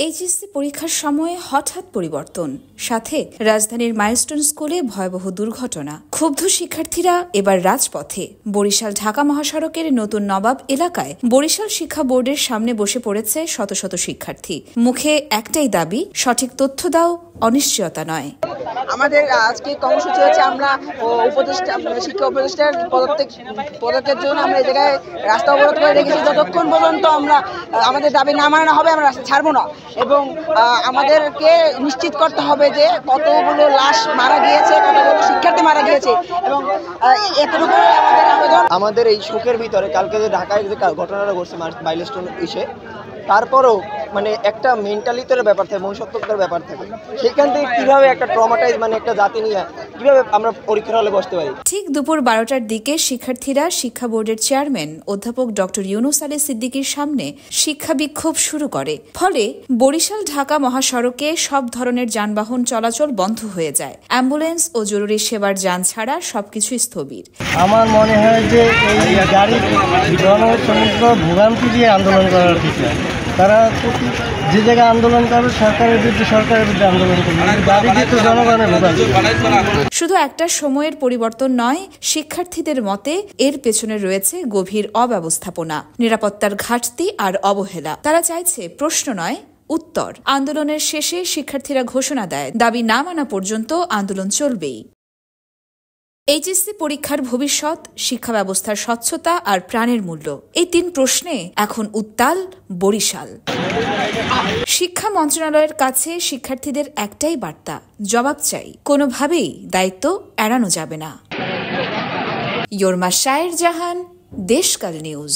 HSC পরীক্ষার সময়ে হঠাৎ পরিবর্তন, সাথে রাজধানীর মাইলস্টোন স্কুলে ভয়াবহ দুর্ঘটনা। ক্ষুব্ধ শিক্ষার্থীরা এবার রাজপথে। বরিশাল ঢাকা মহাসড়কের নতুন নবাব এলাকায় বরিশাল শিক্ষা বোর্ডের সামনে বসে পড়েছে শত শত শিক্ষার্থী। মুখে একটাই দাবি, সঠিক তথ্য দাও, অনিশ্চয়তা নয়। আমাদের আজকে কর্মসূচি হচ্ছে আমরা শিক্ষা উপদেষ্টার পদত্যাগের জন্য আমরা এই জায়গায় রাস্তা অবরোধ করে রেখেছি। যতক্ষণ পর্যন্ত আমাদের দাবি না মানানো হবে আমরা রাস্তা ছাড়বো না, এবং আমাদেরকে নিশ্চিত করতে হবে যে কতগুলো লাশ মারা গিয়েছে, কতগুলো শিক্ষার্থী মারা গিয়েছে, এবং এতটুকু আমাদের আবেদন। আমাদের এই শোকের ভিতরে কালকে যে ঢাকায় যে ঘটনাটা ঘটছে মাইলস্টোন এসে, তারপরও মানে একটা মেন্টালিটির ব্যাপার থাকে, মনুষ্যত্বের ব্যাপার থাকে। সেখান থেকে কিভাবে একটা ট্রমাটাইজ একটা জাতি নিয়ে কিভাবে আমরা পরীক্ষার হলে বসতে পারি। ঠিক দুপুর 12টার দিকে শিক্ষার্থীরা শিক্ষা বোর্ডের চেয়ারম্যান অধ্যাপক ডক্টর ইউনুস আলী সিদ্দিকীর সামনে শিক্ষা বিক্ষোভ শুরু করে। ফলে বরিশাল ঢাকা মহাসড়কে সব ধরনের যানবাহন চলাচল বন্ধ হয়ে যায়। অ্যাম্বুলেন্স ও জরুরি সেবার যান ছাড়া সবকিছু স্থবির। আমার মনে হয় যে এই গাড়ি জনসমুদ্র ভোগান্তি দিয়ে আন্দোলন করার বিষয়। তারা যে জায়গায় আন্দোলন করবে সরকারের বিরুদ্ধে আন্দোলন করবে, গাড়ি দিয়ে তো জনগণের ভোগান্তি। শুধু একটা সময়ের পরিবর্তন নয়, শিক্ষার্থীদের মতে এর পেছনে রয়েছে গভীর অব্যবস্থাপনা, নিরাপত্তার ঘাটতি আর অবহেলা। তারা চাইছে প্রশ্ন নয়, উত্তর। আন্দোলনের শেষে শিক্ষার্থীরা ঘোষণা দেয়, দাবি না মানা পর্যন্ত আন্দোলন চলবেই। এইচএসসি পরীক্ষার ভবিষ্যৎ, শিক্ষা ব্যবস্থার স্বচ্ছতা আর প্রাণের মূল্য, এই 3 প্রশ্নে এখন উত্তাল বরিশাল। শিক্ষা মন্ত্রণালয়ের কাছে শিক্ষার্থীদের একটাই বার্তা, জবাব চাই। কোনোভাবেই দায়িত্ব এড়ানো যাবে না। ইয়োরমা শায়ের জাহান, দেশকাল নিউজ।